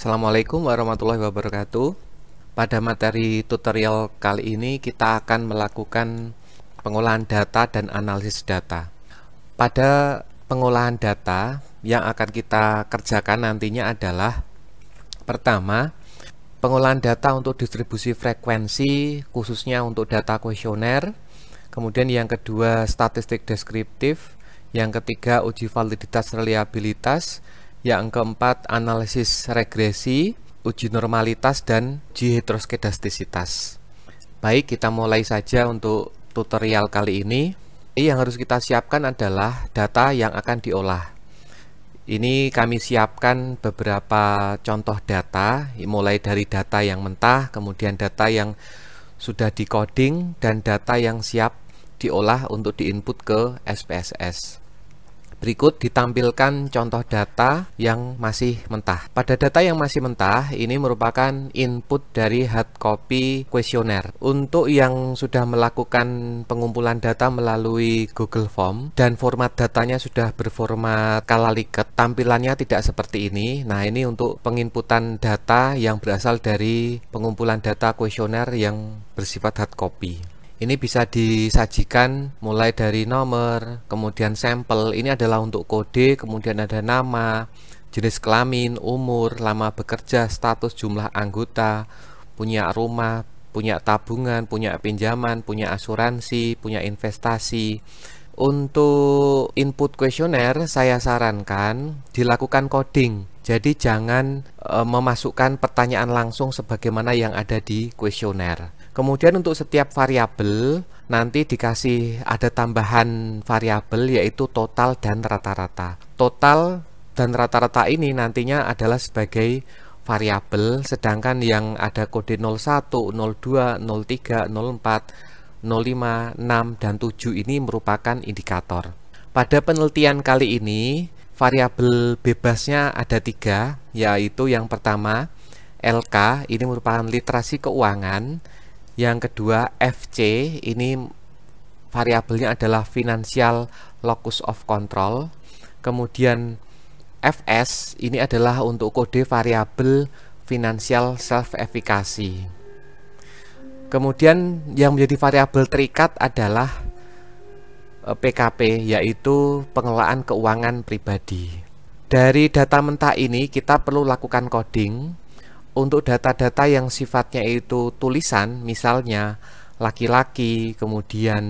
Assalamualaikum warahmatullahi wabarakatuh. Pada materi tutorial kali ini kita akan melakukan pengolahan data dan analisis data. Pada pengolahan data yang akan kita kerjakan nantinya adalah pertama, pengolahan data untuk distribusi frekuensi khususnya untuk data kuesioner. Kemudian yang kedua, statistik deskriptif. Yang ketiga, uji validitas reliabilitas. Yang keempat, analisis regresi, uji normalitas, dan uji heteroskedastisitas. Baik, kita mulai saja untuk tutorial kali ini. Yang harus kita siapkan adalah data yang akan diolah. Ini kami siapkan beberapa contoh data, mulai dari data yang mentah, kemudian data yang sudah di-coding, dan data yang siap diolah untuk diinput ke SPSS. Berikut ditampilkan contoh data yang masih mentah. Pada data yang masih mentah, ini merupakan input dari hard copy kuesioner. Untuk yang sudah melakukan pengumpulan data melalui Google Form dan format datanya sudah berformat kalaliket, tampilannya tidak seperti ini. Nah, ini untuk penginputan data yang berasal dari pengumpulan data kuesioner yang bersifat hard copy. Ini bisa disajikan mulai dari nomor, kemudian sampel, ini adalah untuk kode, kemudian ada nama, jenis kelamin, umur, lama bekerja, status, jumlah anggota, punya rumah, punya tabungan, punya pinjaman, punya asuransi, punya investasi. Untuk input kuesioner saya sarankan dilakukan coding. Jadi jangan memasukkan pertanyaan langsung sebagaimana yang ada di kuesioner. Kemudian untuk setiap variabel nanti dikasih ada tambahan variabel yaitu total dan rata-rata. Total dan rata-rata ini nantinya adalah sebagai variabel, sedangkan yang ada kode 01, 02, 03, 04, 05, 6, dan 7 ini merupakan indikator. Pada penelitian kali ini variabel bebasnya ada 3, yaitu yang pertama LK, ini merupakan literasi keuangan. Yang kedua FC, ini variabelnya adalah financial locus of control. Kemudian FS, ini adalah untuk kode variabel financial self efficacy. Kemudian yang menjadi variabel terikat adalah PKP, yaitu pengelolaan keuangan pribadi. Dari data mentah ini kita perlu lakukan coding. Untuk data-data yang sifatnya itu tulisan, misalnya laki-laki, kemudian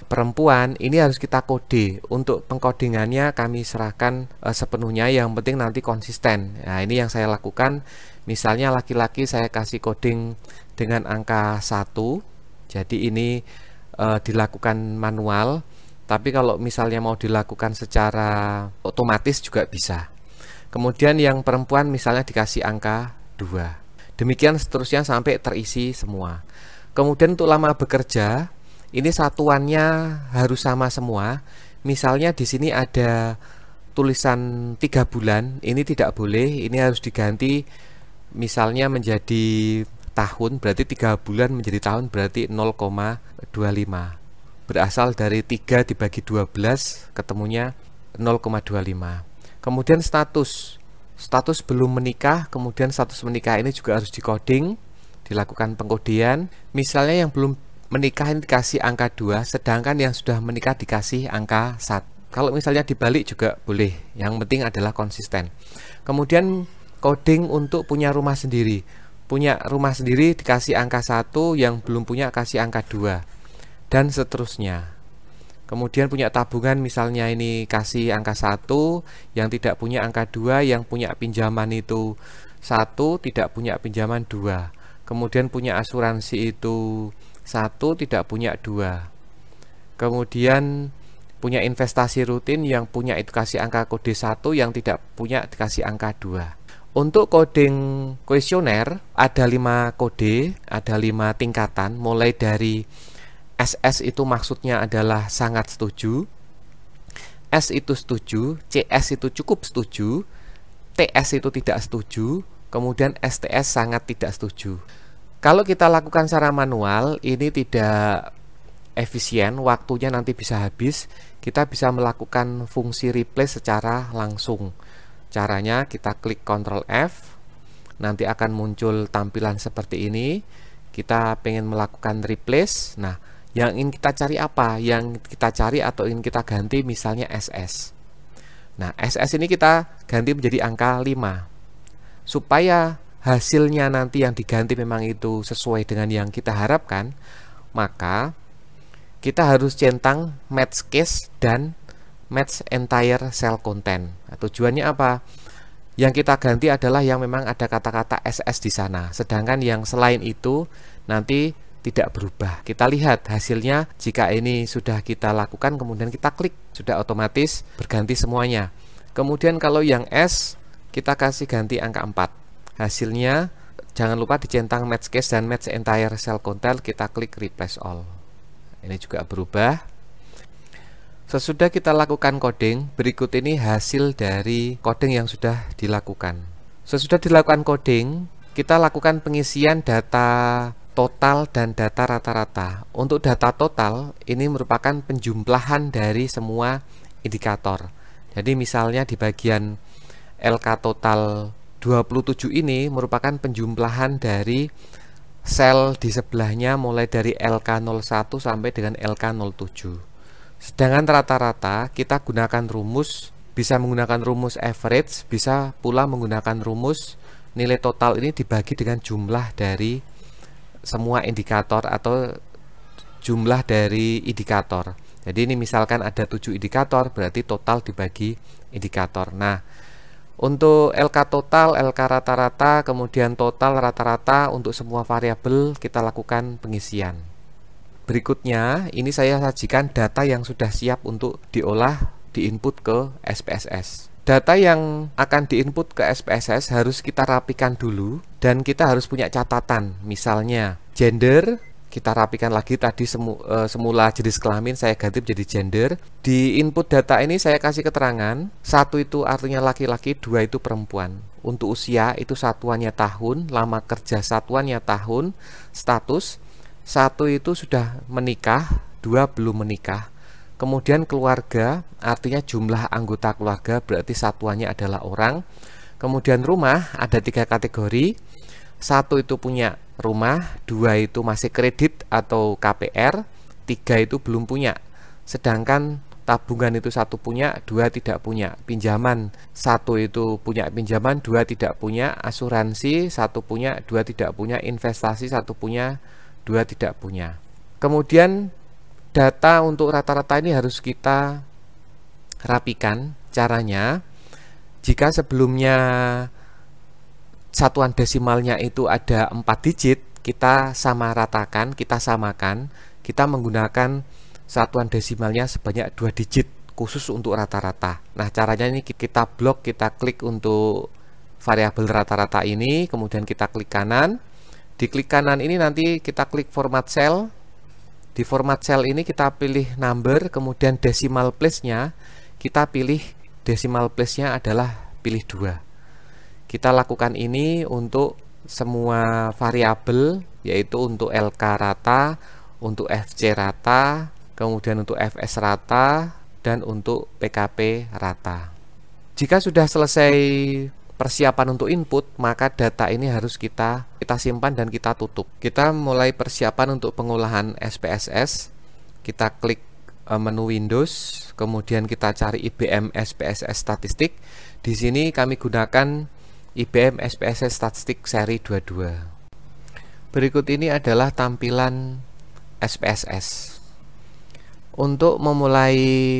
perempuan, ini harus kita kode. Untuk pengkodingannya kami serahkan sepenuhnya, yang penting nanti konsisten. Nah, ini yang saya lakukan. Misalnya laki-laki saya kasih coding dengan angka 1. Jadi ini dilakukan manual, tapi kalau misalnya mau dilakukan secara otomatis juga bisa. Kemudian yang perempuan misalnya dikasih angka 2. Demikian seterusnya sampai terisi semua. Kemudian untuk lama bekerja, ini satuannya harus sama semua. Misalnya di sini ada tulisan 3 bulan, ini tidak boleh, ini harus diganti misalnya menjadi tahun, berarti 3 bulan menjadi tahun berarti 0,25. Berasal dari 3 dibagi 12 ketemunya 0,25. Kemudian status belum menikah, kemudian status menikah ini juga harus di-coding, dilakukan pengkodean. Misalnya yang belum menikah ini dikasih angka 2, sedangkan yang sudah menikah dikasih angka 1. Kalau misalnya dibalik juga boleh, yang penting adalah konsisten. Kemudian coding untuk punya rumah sendiri. Punya rumah sendiri dikasih angka 1, yang belum punya kasih angka 2, dan seterusnya. Kemudian punya tabungan misalnya ini kasih angka 1, yang tidak punya angka 2, yang punya pinjaman itu 1, tidak punya pinjaman 2. Kemudian punya asuransi itu 1, tidak punya 2. Kemudian punya investasi rutin, yang punya itu kasih angka kode 1, yang tidak punya dikasih angka 2. Untuk coding kuesioner ada 5 kode, ada 5 tingkatan, mulai dari SS itu maksudnya adalah sangat setuju, S itu setuju, CS itu cukup setuju, TS itu tidak setuju, kemudian STS sangat tidak setuju. Kalau kita lakukan secara manual, ini tidak efisien, waktunya nanti bisa habis. Kita bisa melakukan fungsi replace secara langsung. Caranya kita klik Ctrl F, nanti akan muncul tampilan seperti ini. Kita pengen melakukan replace. Nah, yang ingin kita cari apa? Yang kita cari atau ingin kita ganti misalnya SS. Nah, SS ini kita ganti menjadi angka 5. Supaya hasilnya nanti yang diganti memang itu sesuai dengan yang kita harapkan, maka kita harus centang match case dan match entire cell content. Nah, tujuannya apa? Yang kita ganti adalah yang memang ada kata-kata SS di sana. Sedangkan yang selain itu nanti tidak berubah. Kita lihat hasilnya, jika ini sudah kita lakukan kemudian kita klik, sudah otomatis berganti semuanya. Kemudian kalau yang S kita kasih ganti angka 4. Hasilnya jangan lupa dicentang match case dan match entire cell content, kita klik replace all. Ini juga berubah. Sesudah kita lakukan coding, berikut ini hasil dari coding yang sudah dilakukan. Sesudah dilakukan coding, kita lakukan pengisian data total dan data rata-rata. Untuk data total, ini merupakan penjumlahan dari semua indikator. Jadi misalnya di bagian LK total 27 ini merupakan penjumlahan dari sel di sebelahnya mulai dari LK01 sampai dengan LK07. Sedangkan rata-rata kita gunakan rumus, bisa menggunakan rumus average, bisa pula menggunakan rumus nilai total ini dibagi dengan jumlah dari semua indikator atau jumlah dari indikator. Jadi ini misalkan ada 7 indikator, berarti total dibagi indikator. Nah, untuk LK total, LK rata-rata, kemudian total rata-rata untuk semua variabel kita lakukan pengisian. Berikutnya, ini saya sajikan data yang sudah siap untuk diolah, diinput ke SPSS. Data yang akan diinput ke SPSS harus kita rapikan dulu dan kita harus punya catatan. Misalnya gender, kita rapikan lagi tadi semula jenis kelamin saya ganti menjadi gender. Di input data ini saya kasih keterangan, 1 itu artinya laki-laki, 2 itu perempuan. Untuk usia itu satuannya tahun, lama kerja satuannya tahun, status 1 itu sudah menikah, 2 belum menikah. Kemudian keluarga artinya jumlah anggota keluarga, berarti satuannya adalah orang. Kemudian rumah ada 3 kategori. 1 itu punya rumah, 2 itu masih kredit atau KPR, 3 itu belum punya. Sedangkan tabungan itu 1 punya, 2 tidak punya. Pinjaman 1 itu punya pinjaman, 2 tidak punya. Asuransi 1 punya, 2 tidak punya. Investasi 1 punya, 2 tidak punya. Kemudian data untuk rata-rata ini harus kita rapikan. Caranya, jika sebelumnya satuan desimalnya itu ada 4 digit, kita samaratakan, kita samakan, kita menggunakan satuan desimalnya sebanyak 2 digit khusus untuk rata-rata. Nah, caranya ini kita blok, kita klik untuk variabel rata-rata ini, kemudian kita klik kanan. Di klik kanan ini nanti kita klik format cell. Di format cell ini kita pilih number, kemudian decimal place-nya kita pilih decimal place-nya adalah pilih 2. Kita lakukan ini untuk semua variabel, yaitu untuk LK rata, untuk FC rata, kemudian untuk FS rata, dan untuk PKP rata. Jika sudah selesai persiapan untuk input, maka data ini harus kita simpan dan kita tutup. Kita mulai persiapan untuk pengolahan SPSS. Kita klik menu Windows, kemudian kita cari IBM SPSS statistik. Di sini kami gunakan IBM SPSS statistik seri 22. Berikut ini adalah tampilan SPSS. Untuk memulai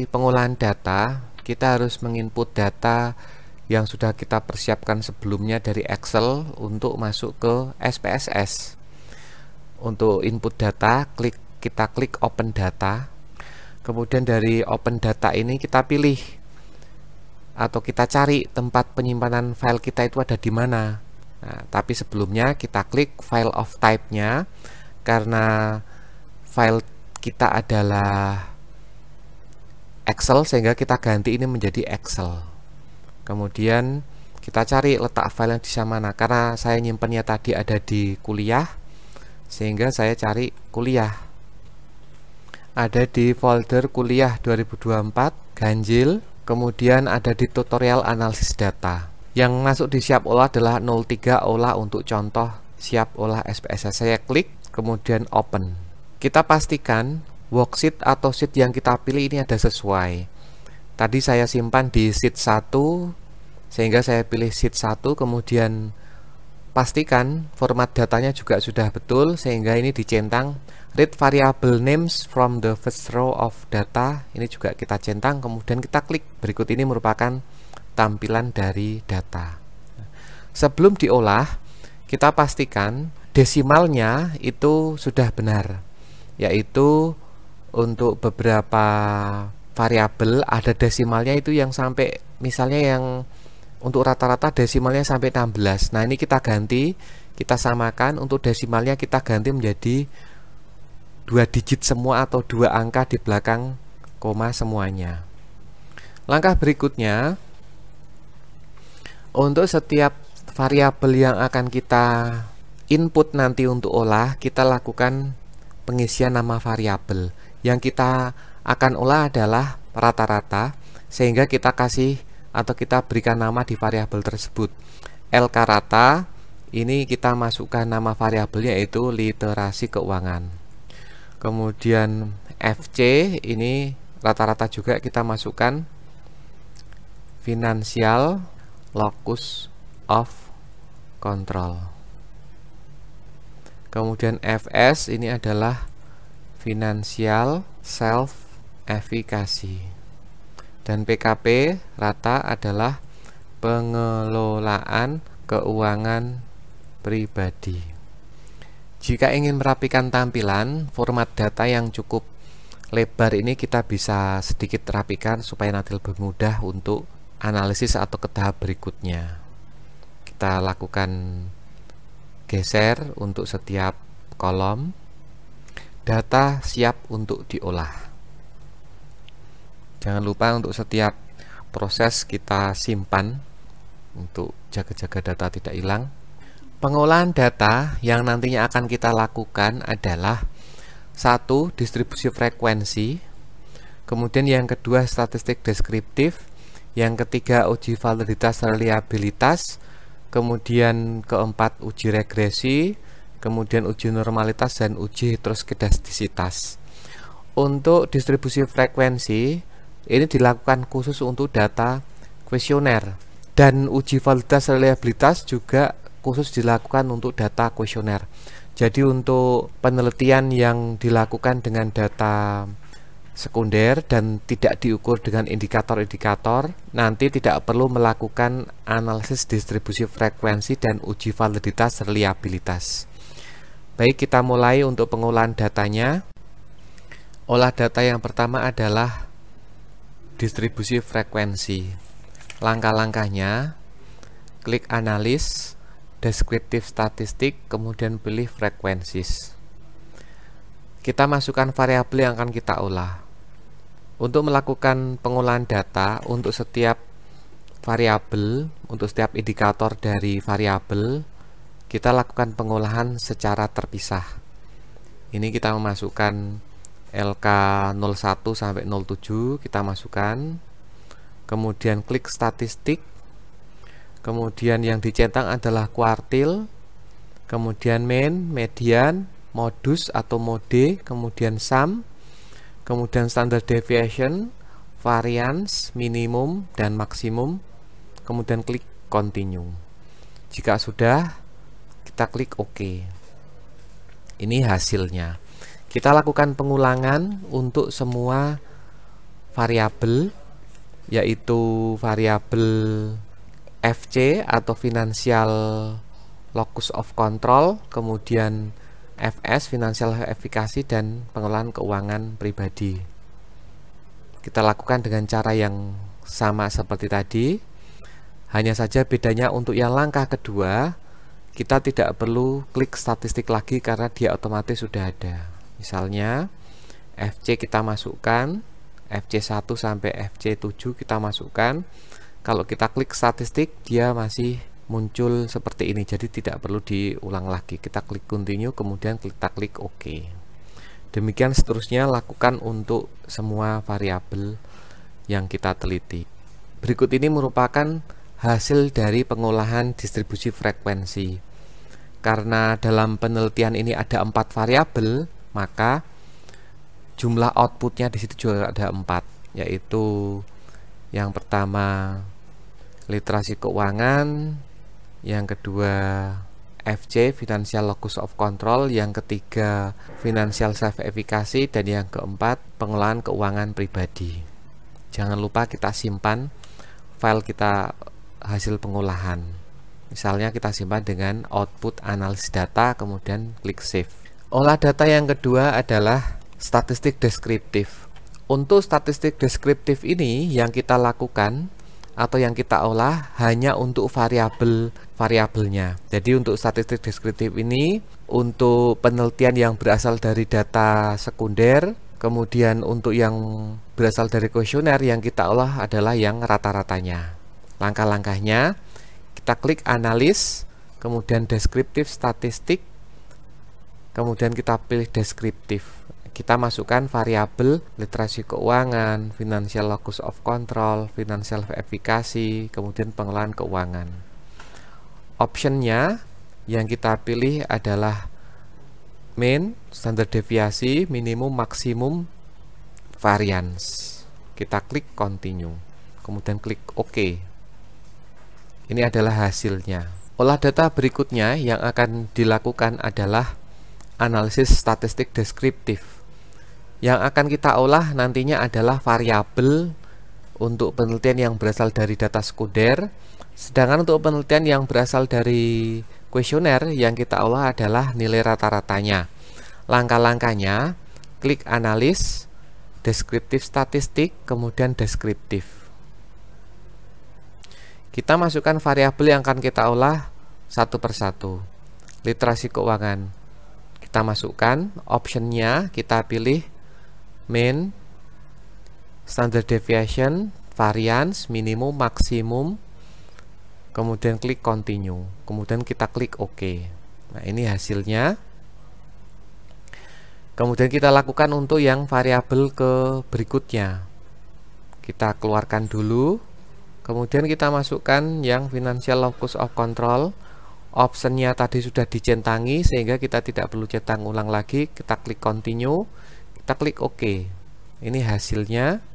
pengolahan data, kita harus menginput data yang sudah kita persiapkan sebelumnya dari Excel untuk masuk ke SPSS. Untuk input data, kita klik Open Data. Kemudian dari Open Data ini kita pilih atau kita cari tempat penyimpanan file kita itu ada di mana. Nah, tapi sebelumnya kita klik file of type-nya, karena file kita adalah Excel sehingga kita ganti ini menjadi Excel. Kemudian kita cari letak file yang di mana, karena saya nyimpennya tadi ada di kuliah sehingga saya cari kuliah. Ada di folder kuliah 2024 ganjil. Kemudian ada di tutorial analisis data. Yang masuk di siap olah adalah 03 olah untuk contoh siap olah SPSS. Saya klik, kemudian open. Kita pastikan worksheet atau sheet yang kita pilih ini ada sesuai. Tadi saya simpan di sheet 1, sehingga saya pilih sheet 1, kemudian pastikan format datanya juga sudah betul, sehingga ini dicentang read variable names from the first row of data. Ini juga kita centang, kemudian kita klik. Berikut ini merupakan tampilan dari data. Sebelum diolah, kita pastikan desimalnya itu sudah benar, yaitu untuk beberapa variabel ada desimalnya itu yang sampai, misalnya yang untuk rata-rata desimalnya sampai 16. Nah, ini kita ganti, kita samakan, untuk desimalnya kita ganti menjadi 2 digit semua atau 2 angka di belakang koma semuanya. Langkah berikutnya, untuk setiap variabel yang akan kita input nanti untuk olah, kita lakukan pengisian nama variabel. Yang kita akan olah adalah rata-rata, sehingga kita kasih atau kita berikan nama di variabel tersebut. LK rata, ini kita masukkan nama variabelnya yaitu literasi keuangan. Kemudian FC, ini rata-rata juga kita masukkan financial locus of control. Kemudian FS ini adalah financial self efficacy. Dan PKP rata adalah pengelolaan keuangan pribadi. Jika ingin merapikan tampilan, format data yang cukup lebar ini kita bisa sedikit rapikan supaya nanti lebih mudah untuk analisis atau ke tahap berikutnya. Kita lakukan geser untuk setiap kolom. Data siap untuk diolah. Jangan lupa untuk setiap proses kita simpan untuk jaga-jaga data tidak hilang. Pengolahan data yang nantinya akan kita lakukan adalah 1. Distribusi frekuensi, kemudian yang kedua statistik deskriptif, yang ketiga uji validitas reliabilitas, kemudian keempat uji regresi, kemudian uji normalitas dan uji heteroskedastisitas. Untuk distribusi frekuensi ini dilakukan khusus untuk data kuesioner, dan uji validitas reliabilitas juga khusus dilakukan untuk data kuesioner. Jadi untuk penelitian yang dilakukan dengan data sekunder dan tidak diukur dengan indikator-indikator, nanti tidak perlu melakukan analisis distribusi frekuensi dan uji validitas reliabilitas. Baik, kita mulai untuk pengolahan datanya. Olah data yang pertama adalah distribusi frekuensi. Langkah-langkahnya, klik analis, deskriptif statistik, kemudian pilih frekuensis. Kita masukkan variabel yang akan kita olah. Untuk melakukan pengolahan data untuk setiap variabel, untuk setiap indikator dari variabel, kita lakukan pengolahan secara terpisah. Ini kita memasukkan LK 01 sampai 07, kita masukkan. Kemudian klik statistik. Kemudian yang dicentang adalah kuartil, kemudian mean, median, modus atau mode, kemudian sum, kemudian standard deviation, variance, minimum, dan maksimum, kemudian klik continue. Jika sudah, kita klik OK. Ini hasilnya. Kita lakukan pengulangan untuk semua variabel, yaitu variabel FC atau financial locus of control, kemudian FS financial efficacy, dan pengolahan keuangan pribadi. Kita lakukan dengan cara yang sama seperti tadi, hanya saja bedanya untuk yang langkah kedua kita tidak perlu klik statistik lagi karena dia otomatis sudah ada. Misalnya FC kita masukkan, FC1 sampai FC7 kita masukkan. Kalau kita klik statistik dia masih muncul seperti ini, jadi tidak perlu diulang lagi. Kita klik continue, kemudian kita klik OK. Demikian seterusnya lakukan untuk semua variabel yang kita teliti. Berikut ini merupakan hasil dari pengolahan distribusi frekuensi. Karena dalam penelitian ini ada 4 variabel, maka jumlah outputnya di situ juga ada 4, yaitu yang pertama literasi keuangan, yang kedua FC Financial Locus of Control, yang ketiga Financial Self-Efficacy, dan yang keempat pengolahan keuangan pribadi. Jangan lupa kita simpan file kita hasil pengolahan. Misalnya kita simpan dengan output analisis data, kemudian klik save. Olah data yang kedua adalah statistik deskriptif. Untuk statistik deskriptif ini yang kita lakukan atau yang kita olah hanya untuk variabelnya. Jadi untuk statistik deskriptif ini untuk penelitian yang berasal dari data sekunder, kemudian untuk yang berasal dari kuesioner yang kita olah adalah yang rata-ratanya. Langkah-langkahnya, kita klik analis, kemudian deskriptif statistik, kemudian kita pilih deskriptif. Kita masukkan variabel literasi keuangan, financial locus of control, financial efficacy, kemudian pengelolaan keuangan. Optionnya yang kita pilih adalah mean, standar deviasi, minimum, maksimum, variance. Kita klik continue, kemudian klik OK. Ini adalah hasilnya. Olah data berikutnya yang akan dilakukan adalah analisis statistik deskriptif. Yang akan kita olah nantinya adalah variabel untuk penelitian yang berasal dari data sekunder, sedangkan untuk penelitian yang berasal dari kuesioner yang kita olah adalah nilai rata-ratanya. Langkah-langkahnya, klik analis, deskriptif statistik, kemudian deskriptif. Kita masukkan variabel yang akan kita olah satu persatu. Literasi keuangan kita masukkan, optionnya kita pilih mean, standard deviation, variance, minimum, maksimum, kemudian klik continue, kemudian kita klik OK. Nah, ini hasilnya. Kemudian kita lakukan untuk yang variabel ke berikutnya. Kita keluarkan dulu, kemudian kita masukkan yang financial locus of control. Optionnya tadi sudah dicentangi sehingga kita tidak perlu centang ulang lagi. Kita klik continue, kita klik OK. Ini hasilnya.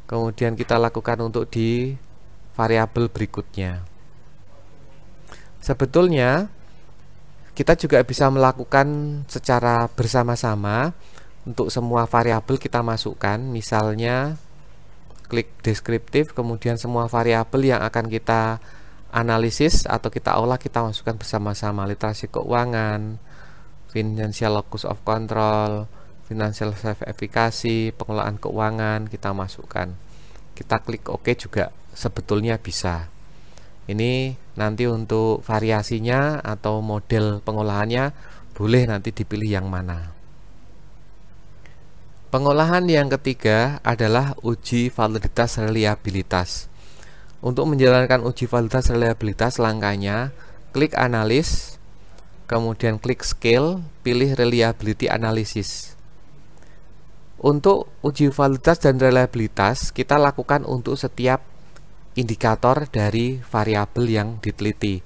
Kemudian kita lakukan untuk di variabel berikutnya. Sebetulnya kita juga bisa melakukan secara bersama-sama. Untuk semua variabel kita masukkan, misalnya klik deskriptif, kemudian semua variabel yang akan kita analisis atau kita olah kita masukkan bersama-sama. Literasi keuangan, financial locus of control, financial self-efficacy, pengelolaan keuangan kita masukkan. Kita klik OK juga sebetulnya bisa. Ini nanti untuk variasinya atau model pengolahannya boleh nanti dipilih yang mana. Pengolahan yang ketiga adalah uji validitas reliabilitas. Untuk menjalankan uji validitas reliabilitas, langkahnya klik analis, kemudian klik scale, pilih reliability analysis. Untuk uji validitas dan reliabilitas kita lakukan untuk setiap indikator dari variabel yang diteliti.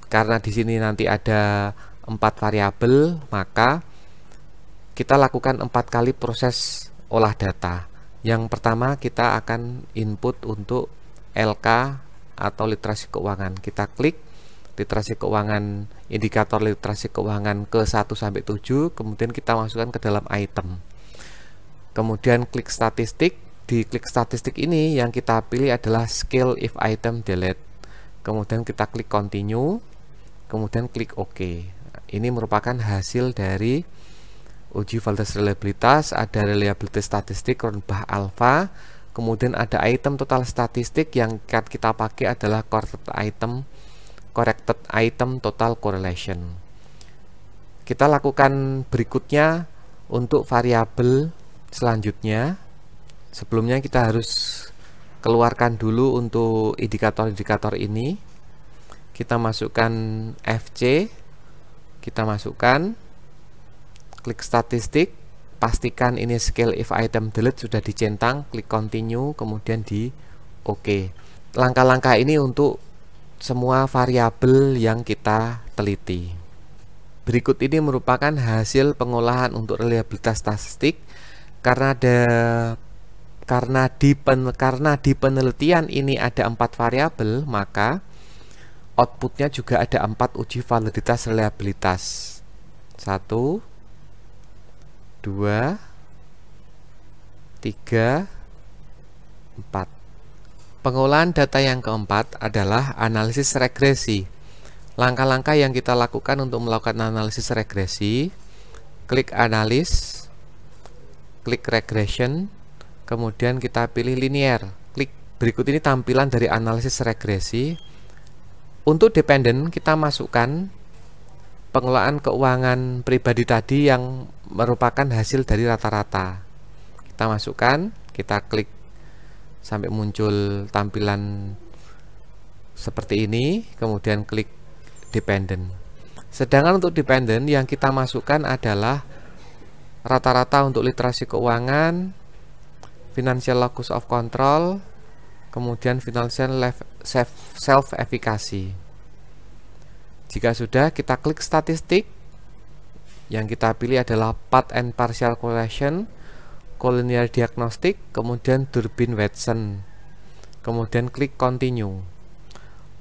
Karena di sini nanti ada 4 variabel, maka kita lakukan 4 kali proses olah data. Yang pertama kita akan input untuk LK atau literasi keuangan. Kita klik literasi keuangan, indikator literasi keuangan ke 1 sampai 7, kemudian kita masukkan ke dalam item. Kemudian klik statistik. Di klik statistik ini yang kita pilih adalah scale if item delete. Kemudian kita klik continue, kemudian klik OK. Ini merupakan hasil dari uji validitas reliabilitas. Ada reliability statistik rubah alpha, kemudian ada item total statistik yang kita pakai adalah corrected item total correlation. Kita lakukan berikutnya untuk variabel selanjutnya. Sebelumnya kita harus keluarkan dulu untuk indikator-indikator ini. Kita masukkan FC, kita masukkan, klik statistik, pastikan ini scale if item delete sudah dicentang, klik continue, kemudian di OK. langkah-langkah ini untuk semua variabel yang kita teliti. Berikut ini merupakan hasil pengolahan untuk reliabilitas statistik karena di penelitian ini ada 4 variabel, maka outputnya juga ada 4 uji validitas reliabilitas. 1, 2, 3, 4. Pengolahan data yang keempat adalah analisis regresi. Langkah-langkah yang kita lakukan untuk melakukan analisis regresi: klik analis, klik regression, kemudian kita pilih linear. Klik berikut ini tampilan dari analisis regresi. Untuk dependen kita masukkan pengelolaan keuangan pribadi tadi yang merupakan hasil dari rata-rata. Kita masukkan, kita klik sampai muncul tampilan seperti ini, kemudian klik dependen. Sedangkan untuk dependen yang kita masukkan adalah rata-rata untuk literasi keuangan, financial locus of control, kemudian financial self-efficacy. Jika sudah, kita klik statistik. Yang kita pilih adalah path and partial correlation, collinear diagnostic, kemudian Durbin-Watson, kemudian klik continue.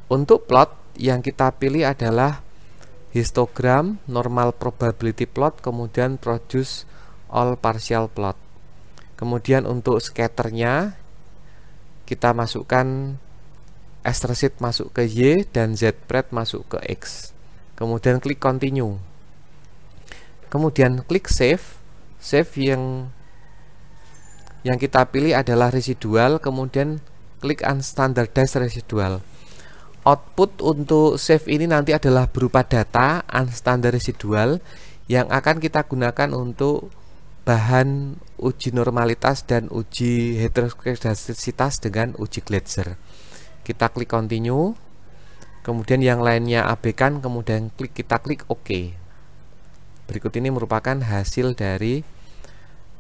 Untuk plot yang kita pilih adalah histogram, normal probability plot, kemudian produce all partial plot. Kemudian untuk scatternya kita masukkan asterisk masuk ke Y dan Z-pred masuk ke X. Kemudian klik continue. Kemudian klik save. Save yang kita pilih adalah residual, kemudian klik unstandardized residual. Output untuk save ini nanti adalah berupa data unstandardized residual yang akan kita gunakan untuk bahan uji normalitas dan uji heteroskedastisitas dengan uji Gleiser. Kita klik continue, kemudian yang lainnya abaikan, kemudian kita klik OK. Berikut ini merupakan hasil dari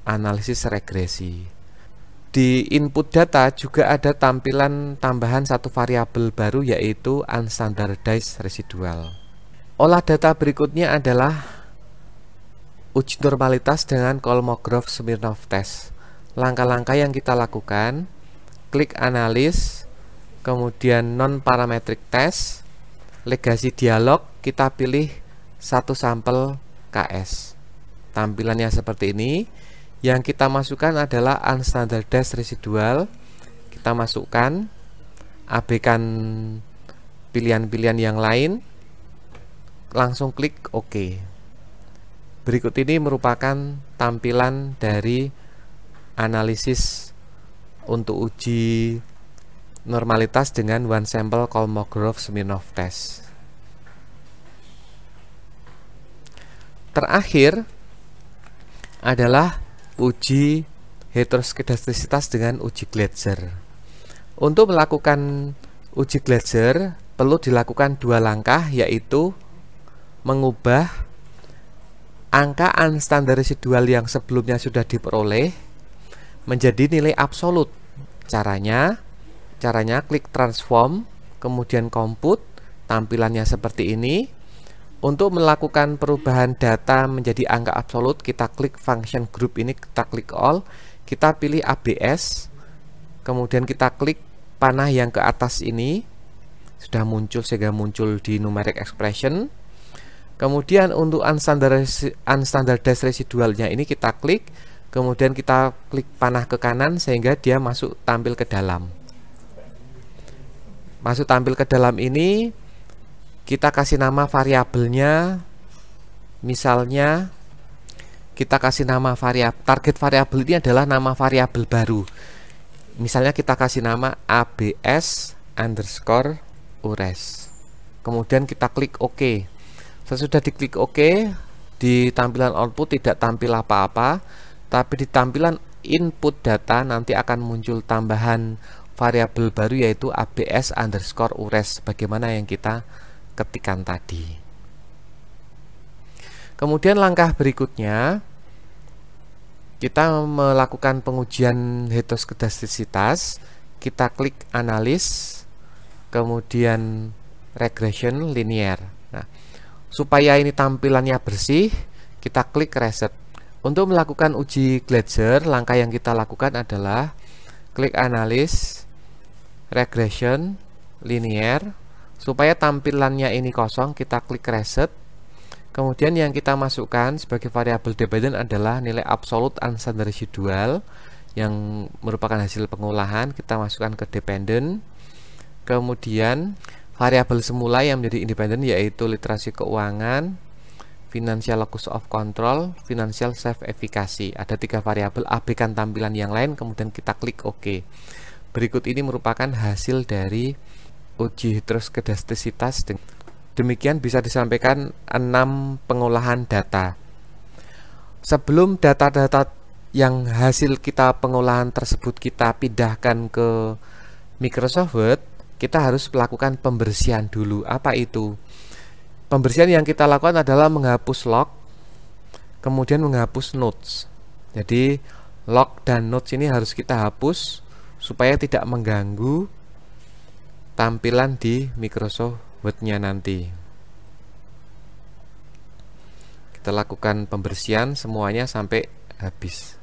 analisis regresi. Di input data juga ada tampilan tambahan satu variabel baru, yaitu unstandardized residual. Olah data berikutnya adalah uji normalitas dengan Kolmogorov-Smirnov test. Langkah-langkah yang kita lakukan: klik analis, kemudian non-parametric test, legasi dialog, kita pilih satu sampel KS. Tampilannya seperti ini. Yang kita masukkan adalah unstandardized residual. Kita masukkan, abaikan pilihan-pilihan yang lain, langsung klik OK. Berikut ini merupakan tampilan dari analisis untuk uji normalitas dengan one sample Kolmogorov-Smirnov test. Terakhir adalah uji heteroskedastisitas dengan uji Gleiser. Untuk melakukan uji Gleiser perlu dilakukan dua langkah, yaitu mengubah angka unstandardized residual yang sebelumnya sudah diperoleh menjadi nilai absolut. Caranya klik transform, kemudian compute, tampilannya seperti ini. Untuk melakukan perubahan data menjadi angka absolut, kita klik function group ini, kita klik all, kita pilih ABS, kemudian kita klik panah yang ke atas ini, sudah muncul sehingga muncul di numeric expression. Kemudian untuk unstandardized residualnya ini kita klik, kemudian kita klik panah ke kanan sehingga dia masuk tampil ke dalam. Masuk tampil ke dalam ini, kita kasih nama variabelnya, misalnya kita kasih nama target variabel ini adalah nama variabel baru. Misalnya kita kasih nama ABS_URES. Kemudian kita klik OK. Sesudah diklik OK, di tampilan output tidak tampil apa-apa, tapi di tampilan input data nanti akan muncul tambahan variabel baru, yaitu ABS_URES, bagaimana yang kita ketikan tadi. Kemudian langkah berikutnya kita melakukan pengujian heteroskedastisitas. Kita klik analis, kemudian regression linear. Nah, supaya ini tampilannya bersih, kita klik reset. Untuk melakukan uji Gledger, langkah yang kita lakukan adalah klik analis, regression, linear. Supaya tampilannya ini kosong, kita klik reset. Kemudian yang kita masukkan sebagai variabel dependent adalah nilai absolute unstandard residual yang merupakan hasil pengolahan. Kita masukkan ke dependent. Kemudian variabel semula yang menjadi independen yaitu literasi keuangan, financial locus of control, financial self efficacy. Ada 3 variabel, abaikan tampilan yang lain, kemudian kita klik OK. Berikut ini merupakan hasil dari uji heteroskedastisitas. Demikian bisa disampaikan 6 pengolahan data. Sebelum data-data yang hasil kita pengolahan tersebut kita pindahkan ke Microsoft Word, kita harus melakukan pembersihan dulu. Apa itu? Pembersihan yang kita lakukan adalah menghapus log, kemudian menghapus notes. Jadi log dan notes ini harus kita hapus supaya tidak mengganggu tampilan di Microsoft Word-nya nanti. Kita lakukan pembersihan semuanya sampai habis.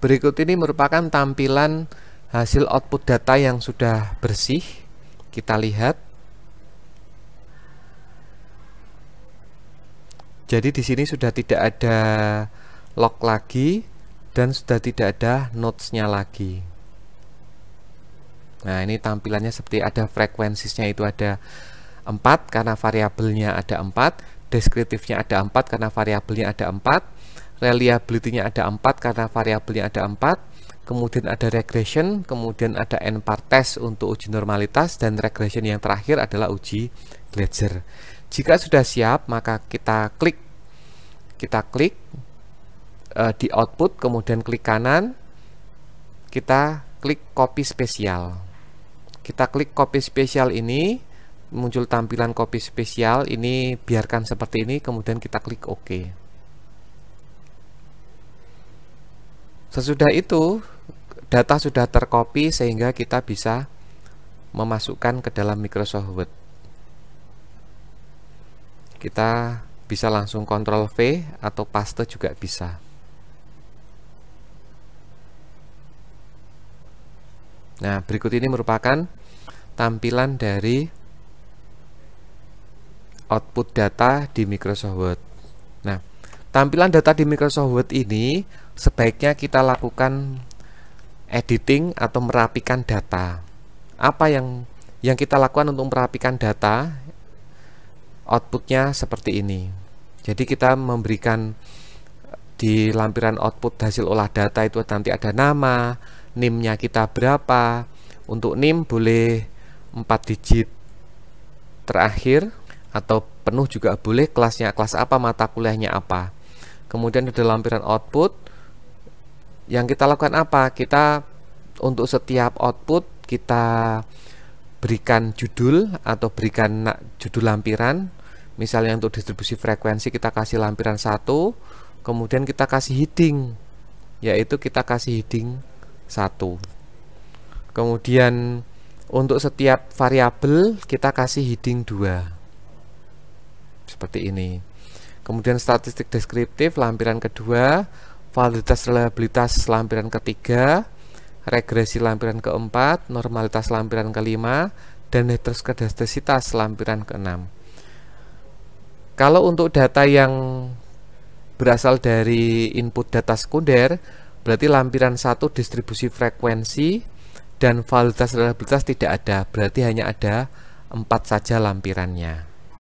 Berikut ini merupakan tampilan hasil output data yang sudah bersih. Kita lihat. Jadi di sini sudah tidak ada log lagi dan sudah tidak ada notes-nya lagi. Nah, ini tampilannya seperti ada frekuensinya itu ada 4 karena variabelnya ada 4, deskriptifnya ada 4 karena variabelnya ada 4, reliability-nya ada 4 karena variabelnya ada 4, kemudian ada regression, kemudian ada n-part test untuk uji normalitas, dan regression yang terakhir adalah uji Gledger. Jika sudah siap, maka kita klik di output, kemudian klik kanan, kita klik copy spesial. Kita klik copy spesial ini, muncul tampilan copy spesial ini, biarkan seperti ini, kemudian kita klik OK. Sesudah itu, data sudah tercopy sehingga kita bisa memasukkan ke dalam Microsoft Word. Kita bisa langsung Ctrl V atau paste juga bisa. Nah, berikut ini merupakan tampilan dari output data di Microsoft Word. Nah, tampilan data di Microsoft Word ini sebaiknya kita lakukan editing atau merapikan data. Apa yang kita lakukan untuk merapikan data? Outputnya seperti ini. Jadi kita memberikan di lampiran output hasil olah data itu nanti ada nama, NIM-nya kita berapa. Untuk NIM boleh 4 digit terakhir atau penuh juga boleh, kelasnya kelas apa, mata kuliahnya apa. Kemudian ada lampiran output. Yang kita lakukan apa? Kita untuk setiap output kita berikan judul atau berikan judul lampiran. Misalnya untuk distribusi frekuensi kita kasih lampiran 1, kemudian kita kasih heading, yaitu kita kasih heading 1. Kemudian untuk setiap variabel kita kasih heading 2. Seperti ini. Kemudian statistik deskriptif lampiran kedua, validitas reliabilitas lampiran ketiga, regresi lampiran keempat, normalitas lampiran kelima, dan heteroskedastisitas lampiran keenam. Kalau untuk data yang berasal dari input data sekunder, berarti lampiran 1 distribusi frekuensi dan validitas reliabilitas tidak ada, berarti hanya ada 4 saja lampirannya.